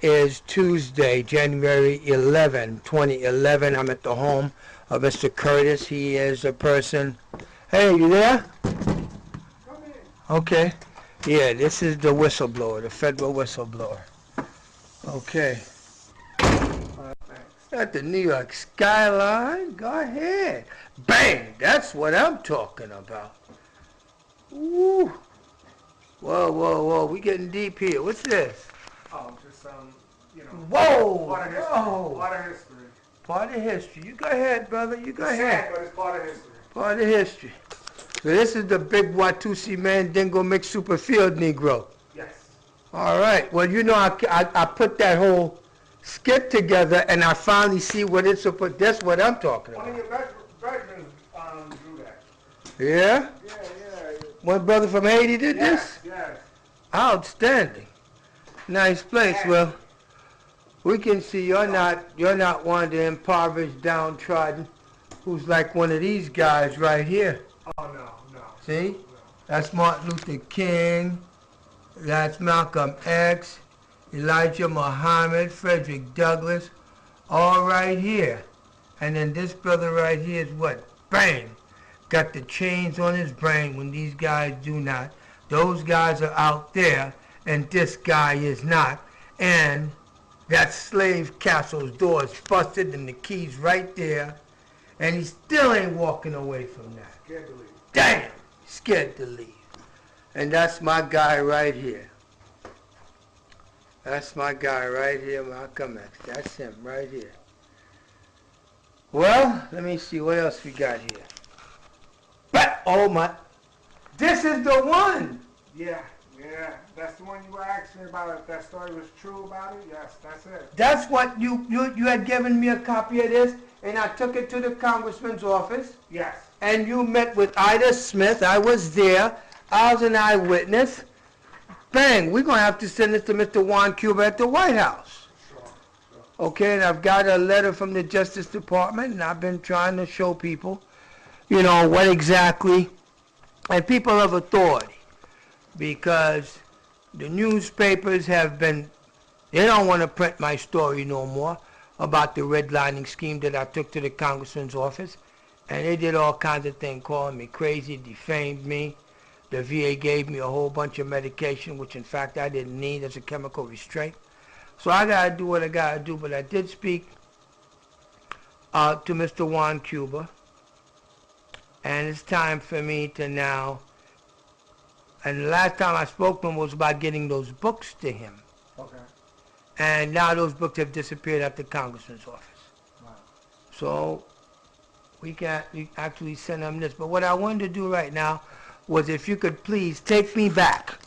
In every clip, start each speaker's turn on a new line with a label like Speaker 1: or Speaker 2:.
Speaker 1: It is Tuesday, January 11, 2011. I'm at the home of Mr. Curtis. He is a person. Hey, you there?
Speaker 2: Come in.
Speaker 1: Okay. Yeah, this is the whistleblower, the federal whistleblower. Okay.
Speaker 2: Thanks.
Speaker 1: At the New York skyline. Go ahead. Bang! That's what I'm talking about. Woo! Whoa, whoa, whoa. We getting deep here. What's this?
Speaker 2: Oh, just
Speaker 1: Whoa!
Speaker 2: part of history.
Speaker 1: Whoa!
Speaker 2: Part of history.
Speaker 1: Part of history. You go ahead, brother. You go
Speaker 2: It's
Speaker 1: ahead.
Speaker 2: sad, but it's part of history.
Speaker 1: Part of history. So this is the big Watusi Mandingo mixed super field Negro.
Speaker 2: Yes.
Speaker 1: All right. Well, you know, I put that whole skit together, and I finally see what it's supposed. That's what I'm talking
Speaker 2: One of
Speaker 1: about.
Speaker 2: your veterans drew that.
Speaker 1: Yeah.
Speaker 2: Yeah.
Speaker 1: One brother from Haiti did this.
Speaker 2: Yes.
Speaker 1: Outstanding. Nice place.
Speaker 2: Yeah.
Speaker 1: Well, we can see you're not one of the impoverished, downtrodden, who's like one of these guys right here.
Speaker 2: Oh, no.
Speaker 1: See?
Speaker 2: No.
Speaker 1: That's Martin Luther King. That's Malcolm X, Elijah Muhammad, Frederick Douglass, all right here. And then this brother right here is what? Bang! Got the chains on his brain when these guys do not. Those guys are out there, and this guy is not. And that slave castle's door is busted and the key's right there. And he still ain't walking away from that.
Speaker 2: Scared to leave.
Speaker 1: Damn! Scared to leave. And that's my guy right here. That's my guy right here, Malcolm X. That's him right here. Well, let me see what else we got here. But, oh my, this is the one!
Speaker 2: Yeah. That's the one you were asking me about. If that story was true about it, yes, that's it.
Speaker 1: That's what you had given me a copy of this, and I took it to the congressman's office.
Speaker 2: Yes.
Speaker 1: And you met with Ida Smith. I was there. I was an eyewitness. Bang, we're going to have to send this to Mr. Juan Cuba at the White House.
Speaker 2: Sure.
Speaker 1: Okay, and I've got a letter from the Justice Department, and I've been trying to show people, you know, what exactly, and people of authority, because the newspapers have been, they don't want to print my story no more about the redlining scheme that I took to the congressman's office. And they did all kinds of things, calling me crazy, defamed me. The VA gave me a whole bunch of medication, which in fact I didn't need as a chemical restraint. So I got to do what I got to do. But I did speak to Mr. Juan Cuba. And it's time for me to now, and the last time I spoke to him was about getting those books to him.
Speaker 2: Okay.
Speaker 1: And now those books have disappeared at the congressman's office.
Speaker 2: Wow.
Speaker 1: So we can't actually send them this. But what I wanted to do right now was if you could please take me back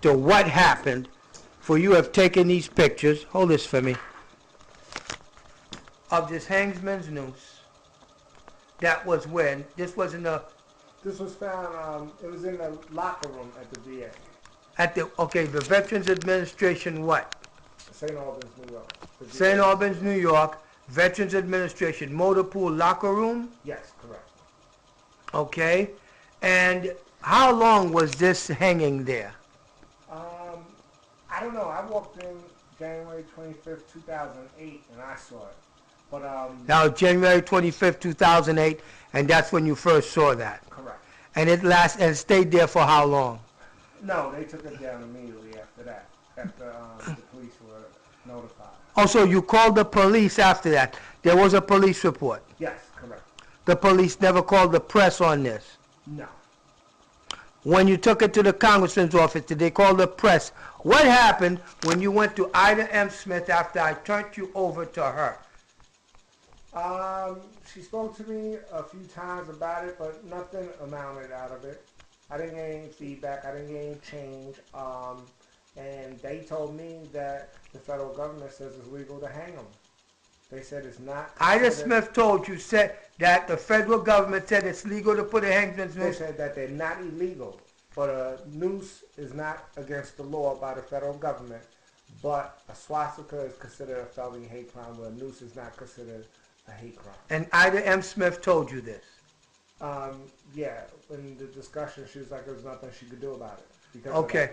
Speaker 1: to what happened, for you have taken these pictures, hold this for me, of this hangsman's noose. That was when, this was in the...
Speaker 2: This was found, it was in the locker room at the VA.
Speaker 1: At the, okay, the Veterans Administration what?
Speaker 2: St. Albans, New York.
Speaker 1: St. Albans, New York, Veterans Administration motor pool locker room?
Speaker 2: Yes, correct.
Speaker 1: Okay, and how long was this hanging there?
Speaker 2: I don't know. I walked in January 25th, 2008, and I saw it. But
Speaker 1: Now, January 25th, 2008, and that's when you first saw that.
Speaker 2: correct.
Speaker 1: And it stayed there for how long?
Speaker 2: No, they took it down immediately after that. After the police were notified.
Speaker 1: Oh, so you called the police after that. There was a police report.
Speaker 2: Yes, correct.
Speaker 1: The police never called the press on this.
Speaker 2: No.
Speaker 1: When you took it to the congressman's office, did they call the press? What happened when you went to Ida M. Smith after I turned you over to her?
Speaker 2: She spoke to me a few times about it, but nothing amounted out of it. I didn't get any feedback. I didn't get any change. And they told me that the federal government says it's legal to hang them. They said it's not.
Speaker 1: Ida Smith told you, said that the federal government said it's legal to put a hangsman's
Speaker 2: They
Speaker 1: noose?
Speaker 2: said that they're not illegal, but a noose is not against the law by the federal government. But a swastika is considered a felony hate crime, where a noose is not considered a hate crime.
Speaker 1: And Ida M. Smith told you this?
Speaker 2: Yeah, in the discussion, she was like there was nothing she could do about it. Because
Speaker 1: Okay.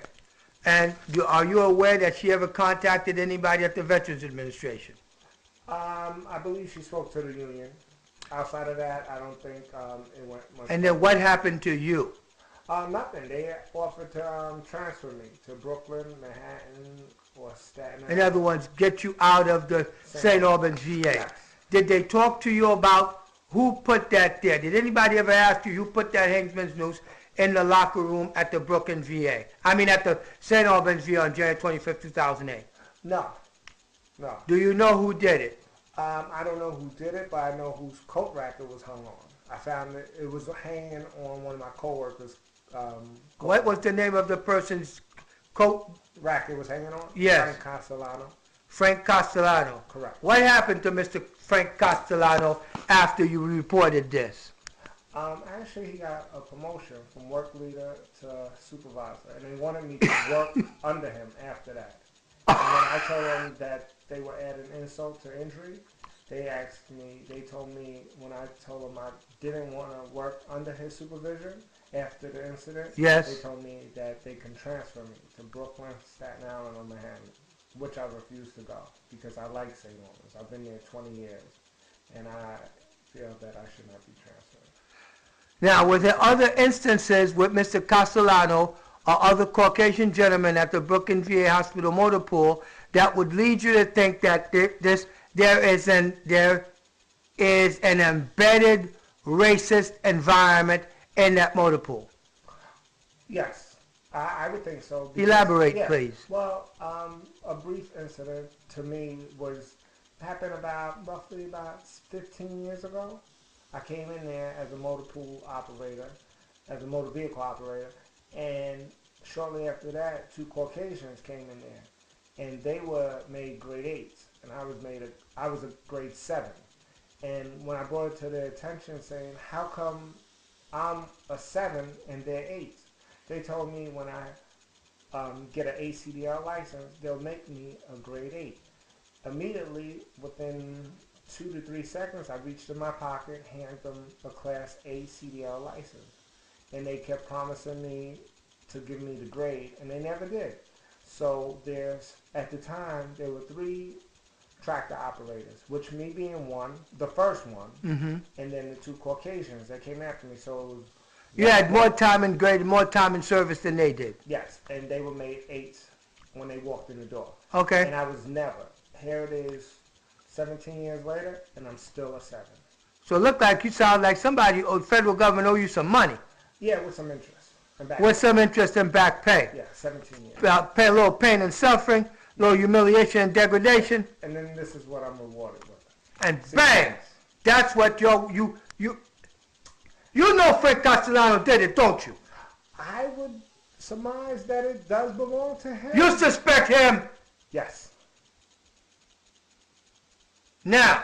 Speaker 1: And are you aware that she ever contacted anybody at the Veterans Administration?
Speaker 2: I believe she spoke to the union. Outside of that, I don't think it went much.
Speaker 1: And then what happened to you?
Speaker 2: Nothing. They offered to transfer me to Brooklyn, Manhattan, or Staten Island.
Speaker 1: In other words, get you out of the St. Albans VA.
Speaker 2: Yes.
Speaker 1: Did they talk to you about who put that there? Did anybody ever ask you who put that Hangsman's noose in the locker room at the Brooklyn VA? I mean at the St. Albans VA on January 25th, 2008.
Speaker 2: No. No.
Speaker 1: Do you know who did it?
Speaker 2: I don't know who did it, but I know whose coat rack it was hung on. I found it was hanging on one of my coworkers'
Speaker 1: What was the name of the person's coat
Speaker 2: rack it was hanging on?
Speaker 1: Yes.
Speaker 2: Frank Castellano.
Speaker 1: Frank Castellano.
Speaker 2: Correct.
Speaker 1: What happened to Mr. Frank Castellano after you reported this?
Speaker 2: Actually, he got a promotion from work leader to supervisor, and they wanted me to work under him after that. And when I told them that they were adding insult to injury, they told me when I told them I didn't want to work under his supervision after the incident,
Speaker 1: Yes.
Speaker 2: they told me that they can transfer me to Brooklyn, Staten Island, or Manhattan, which I refused to go because I like St. Albans. I've been there 20 years, and I feel that I should not be transferred.
Speaker 1: Now, were there other instances with Mr. Castellano or other Caucasian gentlemen at the Brooklyn VA Hospital motor pool that would lead you to think that there is an embedded racist environment in that motor pool?
Speaker 2: Yes, I would think so. Because,
Speaker 1: Elaborate,
Speaker 2: yeah,
Speaker 1: please.
Speaker 2: Well, a brief incident to me happened roughly about 15 years ago. I came in there as a motor pool operator, as a motor vehicle operator, and shortly after that, 2 Caucasians came in there, and they were made grade 8s, and I was a grade 7. And when I brought it to their attention, saying, "How come I'm a 7 and they're 8s?" They told me when I get an ACDL license, they'll make me a grade 8. Immediately, within 2 to 3 seconds, I reached in my pocket, handed them a Class A CDL license. And they kept promising me to give me the grade, and they never did. So at the time, there were 3 tractor operators, which me being one, the first one, and then the 2 Caucasians that came after me. So it was,
Speaker 1: You had more time in grade, more time in service than they did.
Speaker 2: yes, and they were made 8s when they walked in the door.
Speaker 1: Okay.
Speaker 2: And I was never. Here it is, 17 years later, and I'm still a 7.
Speaker 1: So it looked like you sound like somebody, federal government owe you some money.
Speaker 2: Yeah, with some interest. And back
Speaker 1: With some interest in back pay.
Speaker 2: yeah, 17 years.
Speaker 1: Pay a little pain and suffering, a little humiliation and degradation,
Speaker 2: And then this is what I'm rewarded with.
Speaker 1: and
Speaker 2: 6
Speaker 1: bang!
Speaker 2: months.
Speaker 1: That's what you know Frank Castellano did it, don't you?
Speaker 2: I would surmise that it does belong to him.
Speaker 1: You suspect him.
Speaker 2: Yes.
Speaker 1: Now,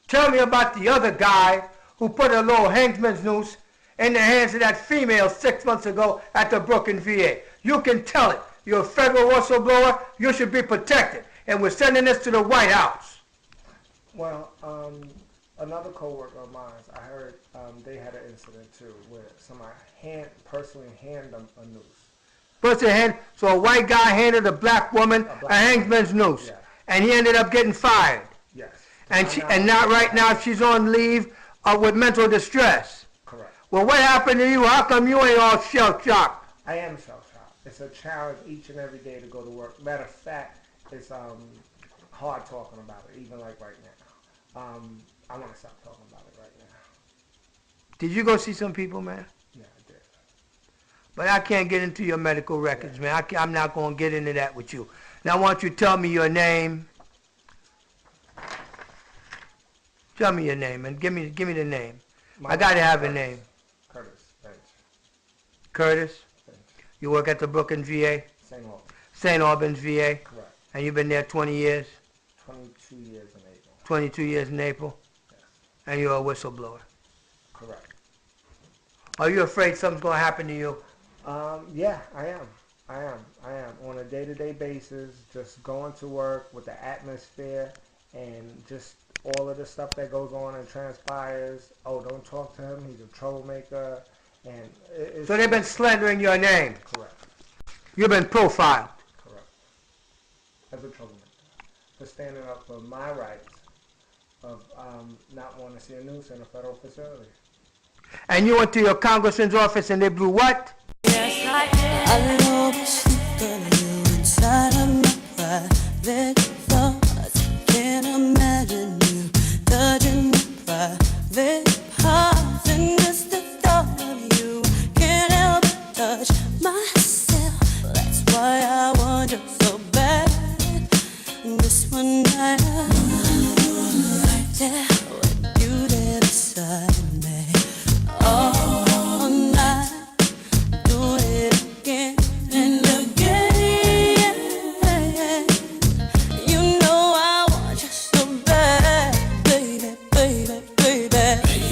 Speaker 1: tell me about the other guy who put a little Hangsman's noose in the hands of that female 6 months ago at the Brooklyn VA. You can tell it. You're a federal whistleblower. You should be protected. And we're sending this to the White House.
Speaker 2: Well, another coworker of mine, I heard they had an incident too where somebody personally handed them a noose.
Speaker 1: So a white guy handed a black woman a Hangsman's noose.
Speaker 2: Yeah.
Speaker 1: And he ended up getting fired.
Speaker 2: Yes.
Speaker 1: And not right now she's on leave with mental distress.
Speaker 2: Correct.
Speaker 1: Well, what happened to you? How come you ain't all shell-shocked?
Speaker 2: I am shell-shocked. It's a challenge each and every day to go to work. Matter of fact, it's hard talking about it, even like right now. I want to stop talking about it right now.
Speaker 1: Did you go see some people, man?
Speaker 2: Yeah, I did.
Speaker 1: But I can't get into your medical records, man. I'm not going to get into that with you. Now, I want you to tell me your name. Tell me your name, and give me the name. I got to have a name.
Speaker 2: Curtis Bench.
Speaker 1: Curtis?
Speaker 2: Bench.
Speaker 1: You work at the Brooklyn VA?
Speaker 2: St. Albans.
Speaker 1: St. Albans VA?
Speaker 2: Correct.
Speaker 1: And you've been there 20 years?
Speaker 2: 22 years in April.
Speaker 1: 22 years in April?
Speaker 2: Yes.
Speaker 1: And you're a whistleblower?
Speaker 2: Correct.
Speaker 1: Are you afraid something's going to happen to you?
Speaker 2: Yeah, I am. On a day-to-day basis, just going to work with the atmosphere and just all of the stuff that goes on and transpires. Oh, don't talk to him. He's a troublemaker. And
Speaker 1: So they've been slandering your name?
Speaker 2: Correct.
Speaker 1: You've been profiled.
Speaker 2: Correct. As a troublemaker. For standing up for my rights of not wanting to see a noose in a federal facility.
Speaker 1: And you went to your congressman's office and they blew what?
Speaker 3: Yes, I always think of you inside of my private thoughts. Can't imagine you touching my private parts. And just the thought of you can't help but touch myself. That's why I want you so bad. This one night, yeah, what you did beside me. All night, do it again and again. You know I want you so bad, baby, baby, baby.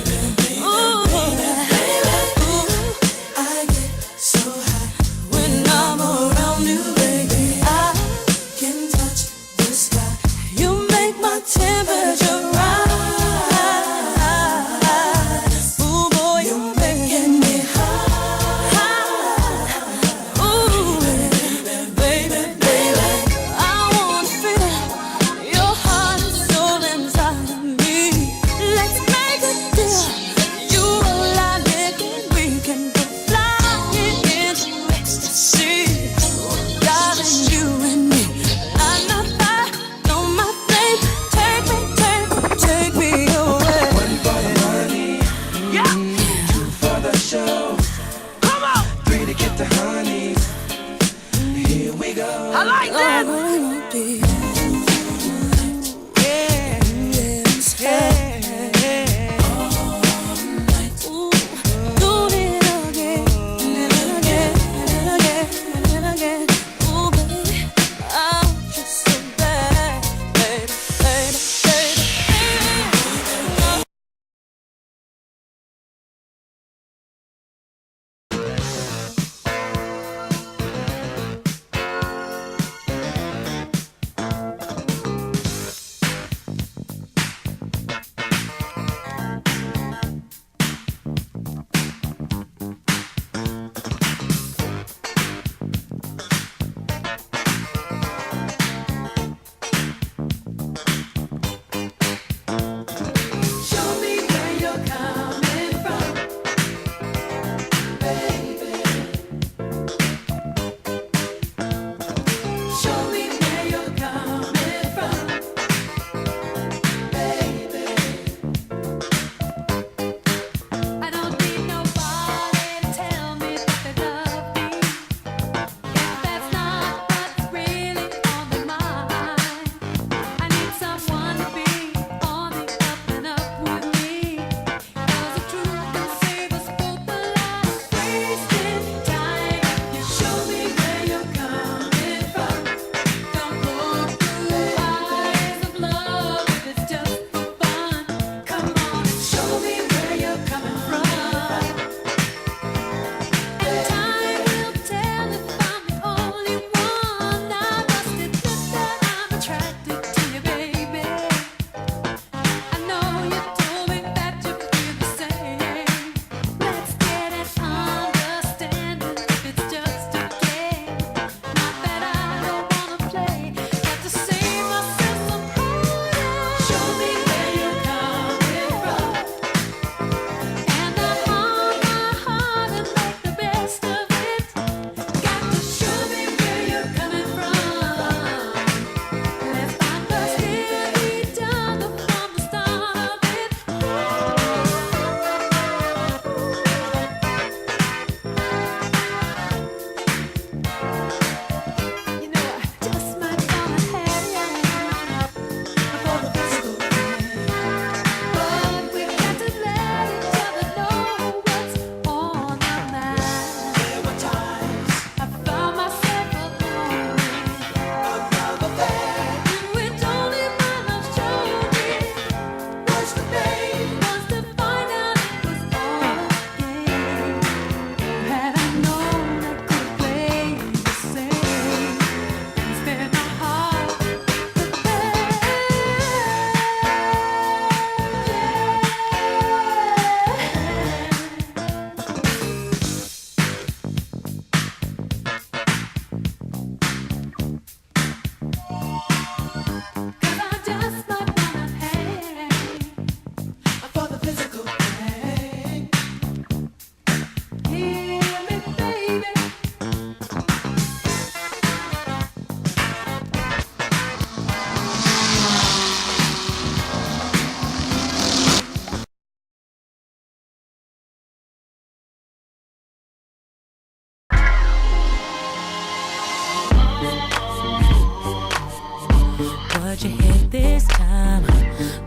Speaker 3: what you hit this time.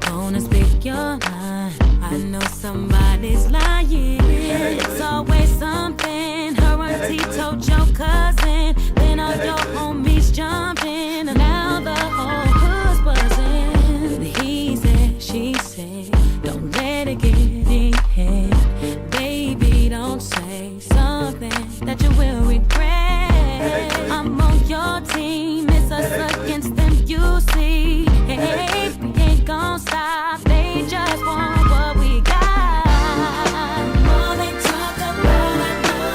Speaker 3: Gonna speak your mind. I know somebody's lying. It's always something. Her auntie told your cousin. Then all your homies jumping. Now the whole hood's buzzing. He said, she said, don't let it get in your head. Baby, don't say something that you will regret. I'm on your team. It's us against them, you see. Hey, we ain't gon' stop. They just want what we got. More they talk about, I know.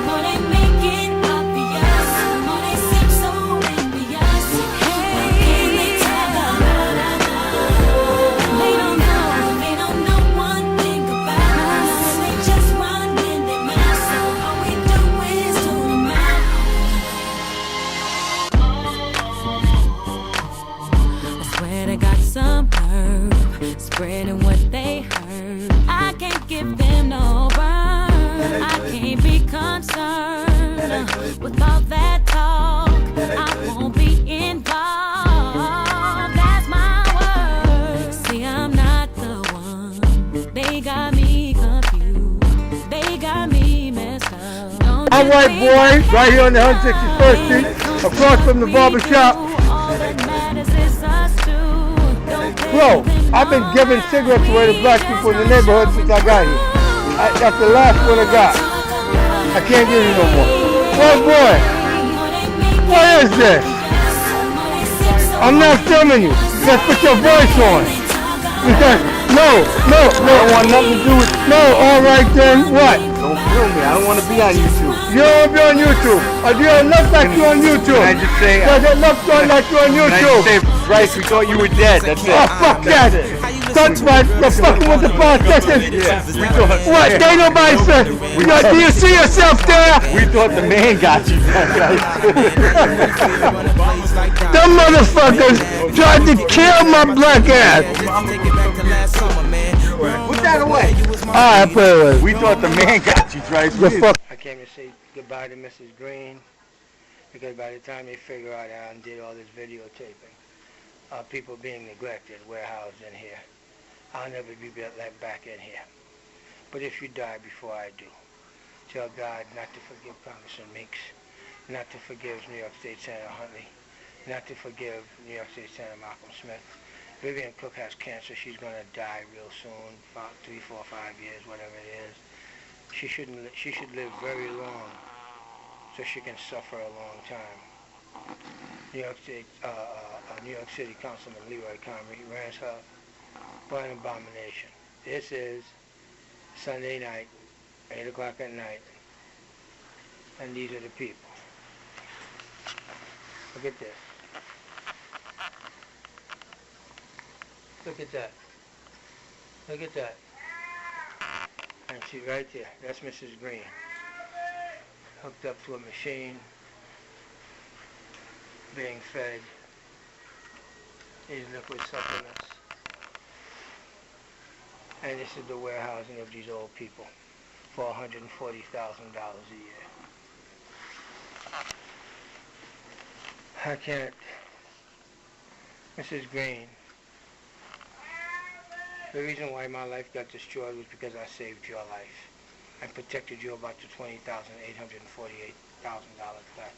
Speaker 3: More they make it obvious. More they seem so envious. Hey, they talk about, I know. They don't know one thing about us. They just run in their mouth. So all we do is tune them out. I swear they got some nerve, spreading what they heard. I can't give them no burn. I can't be concerned with all that talk. I won't be involved. That's my word. See, I'm not the one. They got me confused. They got me messed up. Don't
Speaker 1: I'm
Speaker 3: you
Speaker 1: white
Speaker 3: think
Speaker 1: boy, right here on the 161st Street, across from the barber shop.
Speaker 3: all that matters is us two. Don't
Speaker 1: Bro, I've been giving cigarettes away to black people in the neighborhood since I got here. That's the last one I got. I can't give you no more. White boy, what is this? I'm not filming you. You gotta put your voice on. Because, no, I don't want nothing to do with, no, alright then, what?
Speaker 4: Don't film me. I don't want to be on YouTube.
Speaker 1: You don't want to be on YouTube. Or do it look like you on YouTube?
Speaker 4: Can I just say?
Speaker 1: Does it look like you on
Speaker 4: Can I
Speaker 1: YouTube?
Speaker 4: just say, Drice, we thought you were dead. That's it.
Speaker 1: Oh, fuck that. That's why you're fucking with the politicians.
Speaker 4: Yeah, we thought.
Speaker 1: What? They nobody said. Do you see yourself there?
Speaker 4: We thought the man got you.
Speaker 1: Them motherfuckers tried to kill my black ass.
Speaker 4: Put that away.
Speaker 1: Alright, put it away.
Speaker 4: We thought the man got you, Drice.
Speaker 1: I came to say goodbye to Mrs. Green because by the time they figure out I undid all this videotaping, people being neglected, warehoused in here, I'll never be let back in here. But if you die before I do, tell God not to forgive Congressman Meeks, not to forgive New York State Senator Huntley, not to forgive New York State Senator Malcolm Smith. Vivian Cook has cancer. She's going to die real soon, 3, 4, 5 years, whatever it is. She should live very long so she can suffer a long time. New York City Councilman Leroy Comrie ran her for an abomination. This is Sunday night, 8 o'clock at night, and these are the people. Look at this. Look at that. Look at that. And she's right there. That's Mrs. Green. Hooked up to a machine, being fed these liquid supplements. And this is the warehousing of these old people for $140,000 a year. I can't. Mrs. Green, the reason why my life got destroyed was because I saved your life. I protected you about the $20,848,000 theft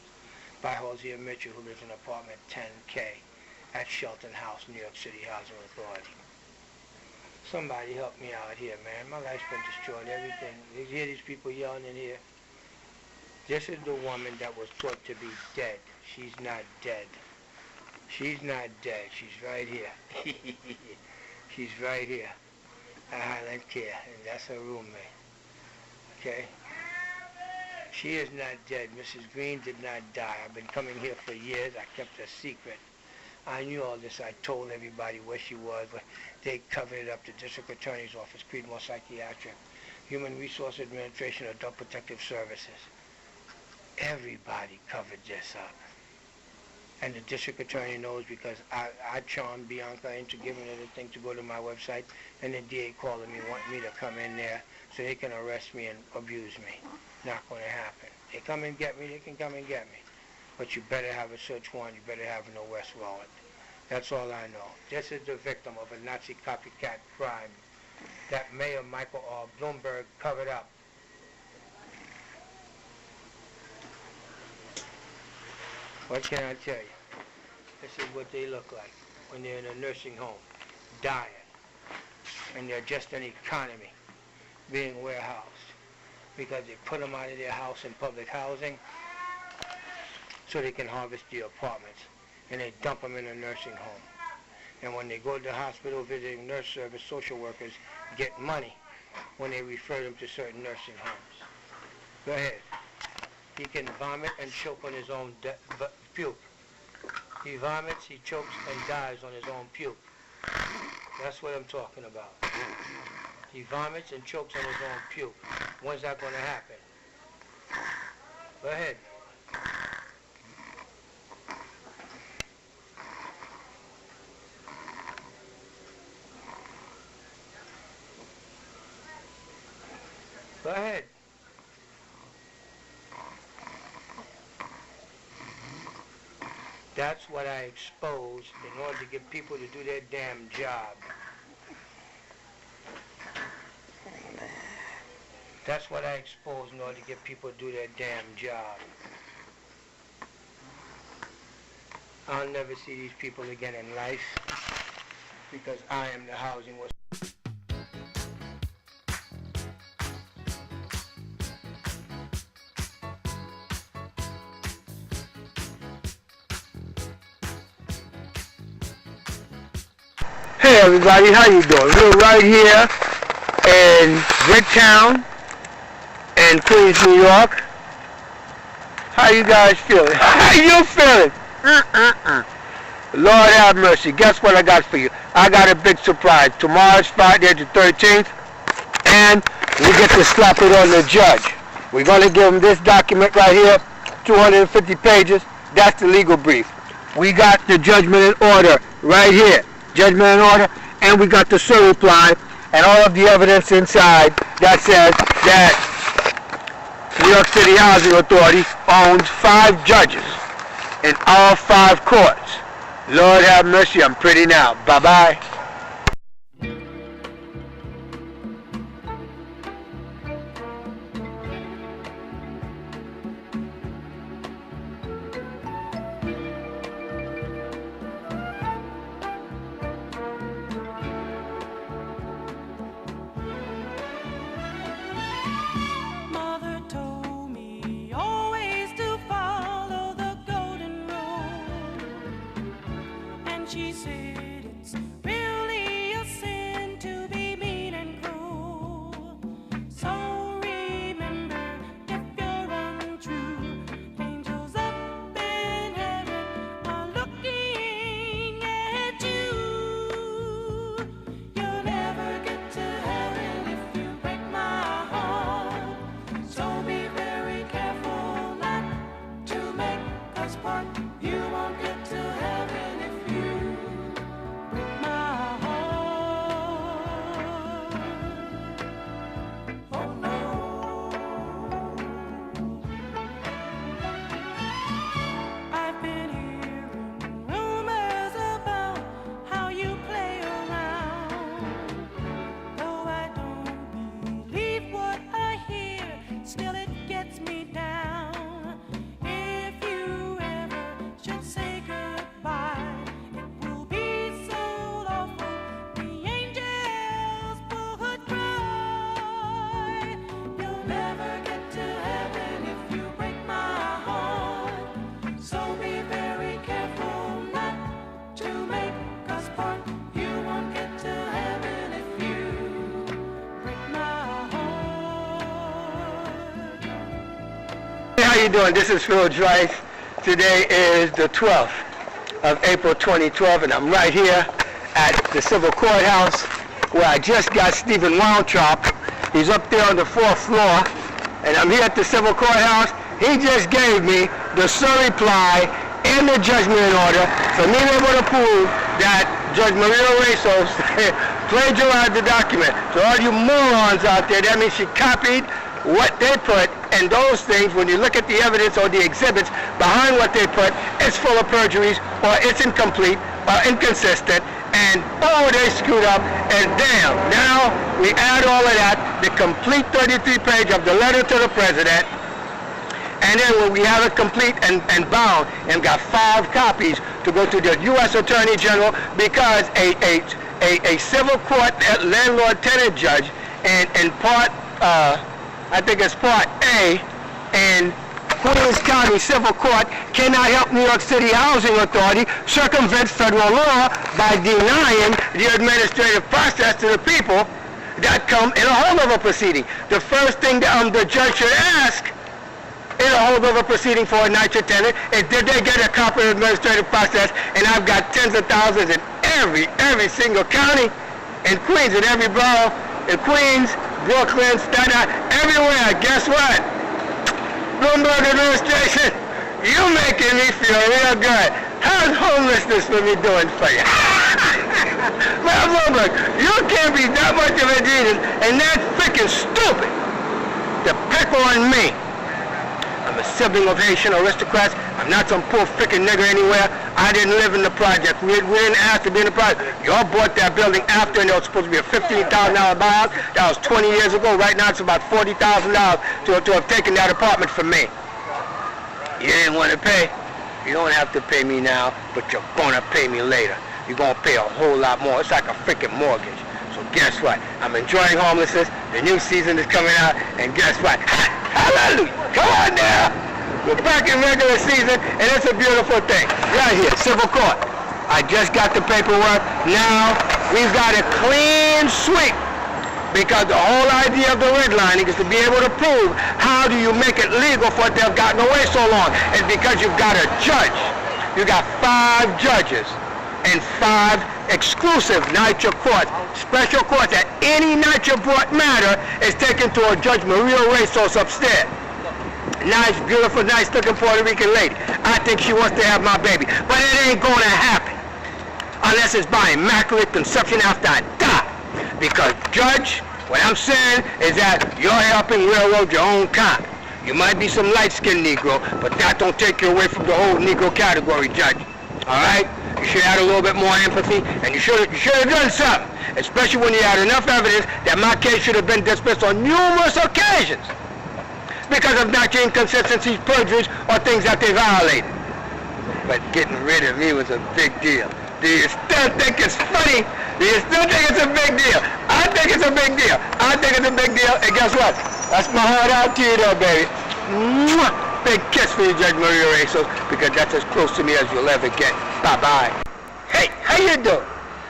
Speaker 1: by Hosea Mitchell, who lives in apartment 10K at Shelton House, New York City Housing Authority. Somebody help me out here, man. My life's been destroyed, everything. You hear these people yelling in here? This is the woman that was thought to be dead. She's not dead. She's not dead. She's right here. She's right here at Highland Care, and that's her roommate. Okay? She is not dead. Mrs. Green did not die. I've been coming here for years. I kept a secret. I knew all this. I told everybody where she was, but they covered it up. The District Attorney's Office, Creedmoor Psychiatric, Human Resource Administration, Adult Protective Services. Everybody covered this up. And the District Attorney knows because I charmed Bianca into giving her the thing to go to my website, and the DA calling me, wanting me to come in there so they can arrest me and abuse me. Not going to happen. They come and get me, they can come and get me. but you better have a search warrant, you better have an arrest warrant. That's all I know. This is the victim of a Nazi copycat crime that Mayor Michael R. Bloomberg covered up. What can I tell you? This is what they look like when they're in a nursing home, dying, and they're just an economy being warehoused because they put them out of their house in public housing so they can harvest the apartments, and they dump them in a nursing home. And when they go to the hospital visiting nurse service, social workers get money when they refer them to certain nursing homes. Go ahead. He can vomit and choke on his own puke. He vomits, he chokes, and dies on his own puke. That's what I'm talking about. He vomits and chokes on his own puke. When's that going to happen? Go ahead. Go ahead. That's what I expose in order to get people to do their damn job. That's what I expose in order to get people to do their damn job. I'll never see these people again in life because I am the housing was. Hey everybody, how you doing? We're right here in Bricktown in Queens, New York. How you guys feeling? How you feeling? Lord have mercy. Guess what I got for you? I got a big surprise. Tomorrow's Friday the 13th, and we get to slap it on the judge. We're going to give him this document right here, 250 pages. That's the legal brief. We got the judgment and order right here. Judgment and order, and we got the certify and all of the evidence inside that says that New York City Housing Authority owns 5 judges in all 5 courts. Lord have mercy, I'm pretty now. Bye-bye.
Speaker 3: She said it's really a sin to be mean and cruel. So remember, if you're untrue, angels up in heaven are looking at you. You'll never get to heaven if you break my heart. So be very careful not to make us part. You won't get to heaven if you break my heart. Oh no. I've been hearing rumors about how you play around. Though I don't believe what I hear, still it gets me down. If you ever should say goodbye, it will be so awful, the angels would cry. You'll never get to heaven if you break my heart. So be very careful not to make us part. You won't get to heaven if you break my heart.
Speaker 1: Hey, how you doing? This is Drice. Today is the 12th of April 2012, and I'm right here at the Civil Courthouse where I just got Stephen Weintraub. He's up there on the 4th floor, and I'm here at the Civil Courthouse. He just gave me the reply and the judgment in order for me able to prove that Judge Maria Resos plagiarized the document. So all you morons out there, that means she copied, what they put, and those things, when you look at the evidence or the exhibits behind what they put, it's full of perjuries, or it's incomplete, or inconsistent, and oh, they screwed up, and damn, now we add all of that, the complete 33-page of the letter to the president, and then when we have it complete and bound, and got 5 copies to go to the U.S. Attorney General, because a civil court landlord-tenant judge in part, I think it's part A, in Queens County Civil Court cannot help New York City Housing Authority circumvent federal law by denying the administrative process to the people that come in a holdover proceeding. The first thing the judge should ask in a holdover proceeding for a NYCHA tenant is, did they get a copy of the administrative process? And I've got tens of thousands in every single county, in Queens, in every borough, in Queens, Brooklyn, Staten Island, everywhere. Guess what? Bloomberg administration, you making me feel real good. How's homelessness for me doing for you? Well, Bloomberg, you can't be that much of a genius and that freaking stupid to pick on me. I'm a sibling of Haitian aristocrats. I'm not some poor freaking nigger anywhere. I didn't live in the project. We didn't ask to be in the project. Y'all bought that building after, and it was supposed to be a $15,000 buyout. That was 20 years ago. Right now, it's about $40,000 to have taken that apartment from me. You didn't want to pay. You don't have to pay me now, but you're gonna pay me later. You're gonna pay a whole lot more. It's like a freaking mortgage. So guess what? I'm enjoying homelessness. The new season is coming out, and guess what? Hallelujah! Come on now! We're back in regular season, and it's a beautiful thing. Right here, civil court. I just got the paperwork. Now, we've got a clean sweep. Because the whole idea of the redlining is to be able to prove how do you make it legal for it to have gotten away so long. It's because you've got a judge. You got 5 judges and 5 exclusive NYCHA courts, special courts, that any NYCHA brought matter is taken to a Judge Maria Resos upstairs. Nice, beautiful, nice-looking Puerto Rican lady. I think she wants to have my baby, but it ain't going to happen unless it's by immaculate conception after I die. Because, Judge, what I'm saying is that you're helping railroad your own kind. You might be some light-skinned Negro, but that don't take you away from the whole Negro category, Judge. All right? You should have had a little bit more empathy, and you should have done something, especially when you had enough evidence that my case should have been dismissed on numerous occasions because of not inconsistencies, perjuries, or things that they violated. But getting rid of me was a big deal. Do you still think it's funny? Do you still think it's a big deal? I think it's a big deal. I think it's a big deal, and guess what? That's my heart out to you, though, baby. Mwah! Big kiss for you, Judge Maria Resos, because that's as close to me as you'll ever get. Bye-bye. Hey, how you doing?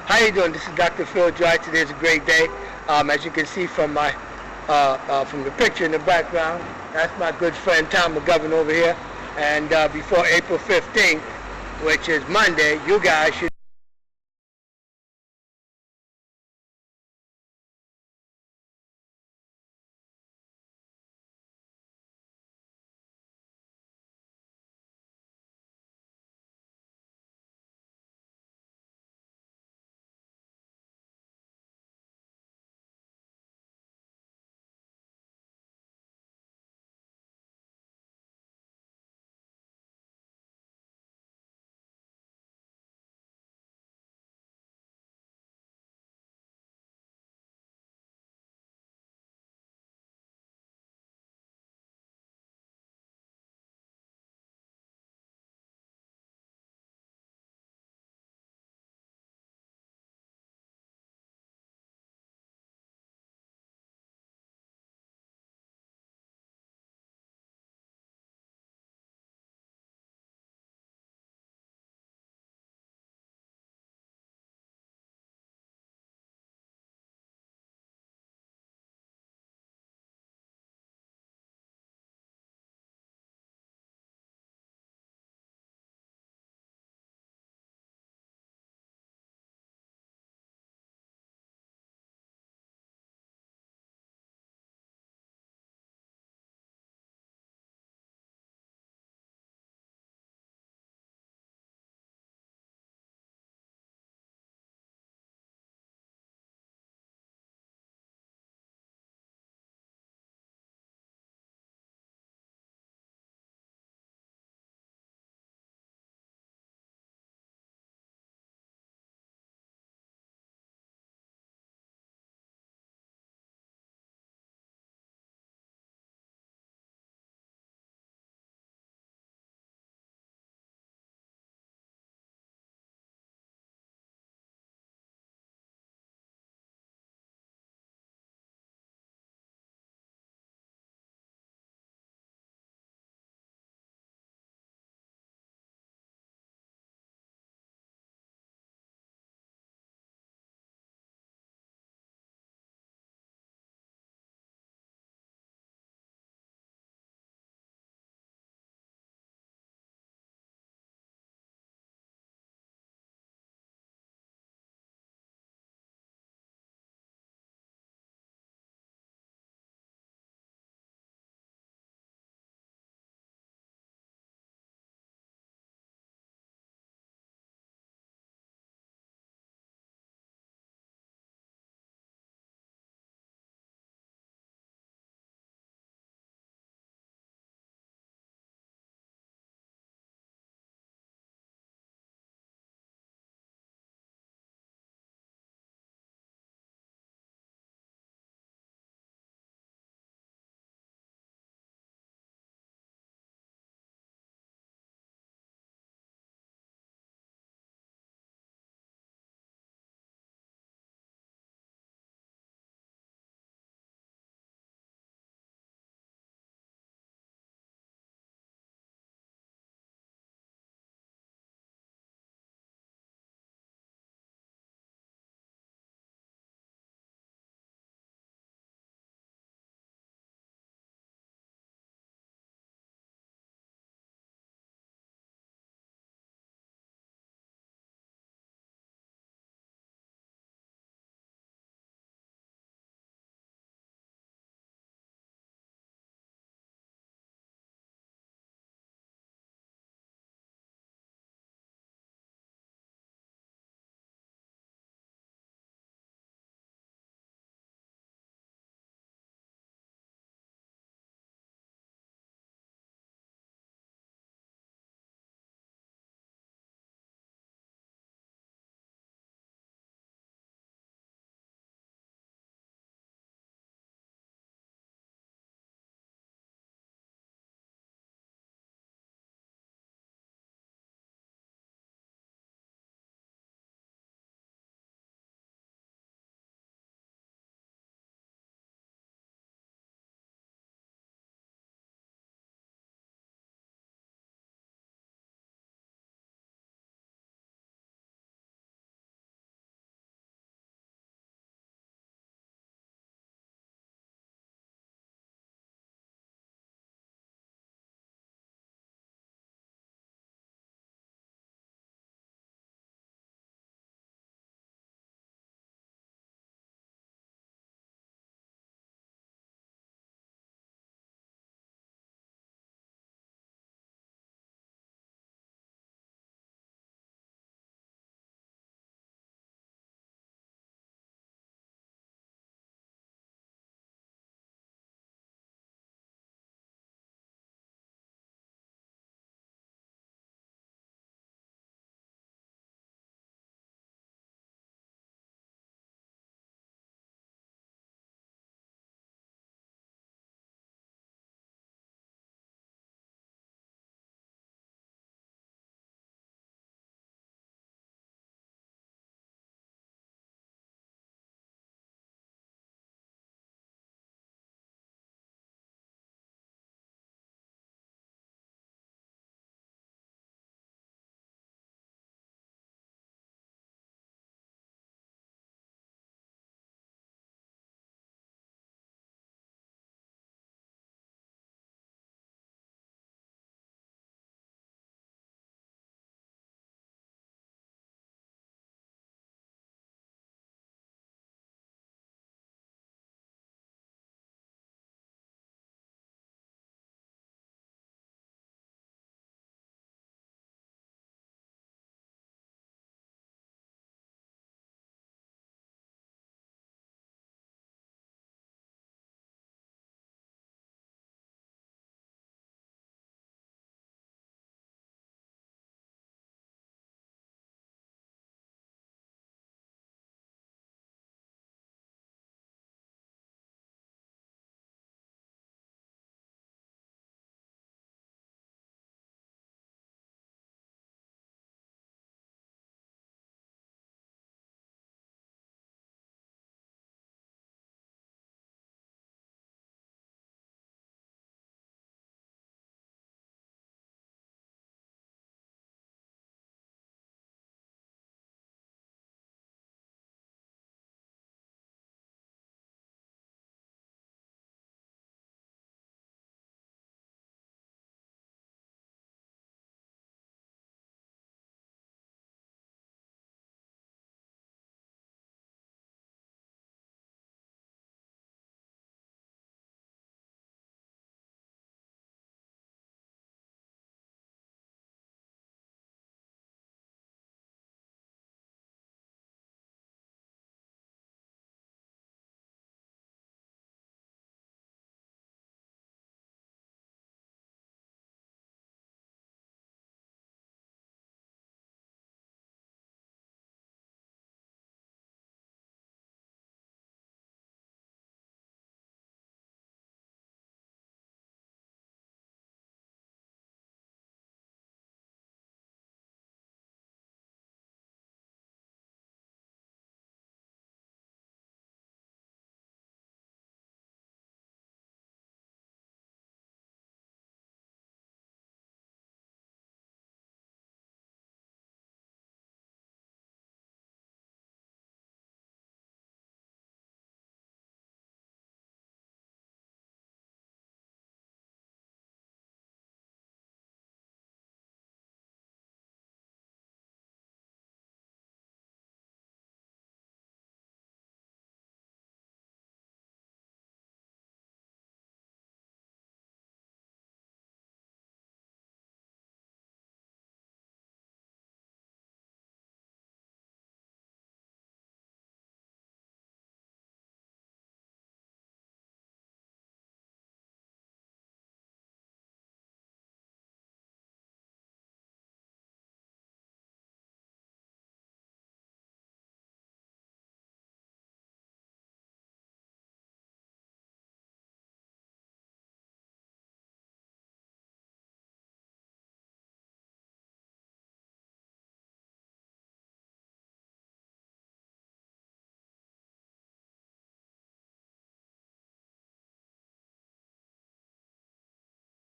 Speaker 1: How you doing? This is Dr. Phil Drice. Today's a great day. As you can see from my from the picture in the background, that's my good friend Tom McGovern over here. And before April 15th, which is Monday, you guys should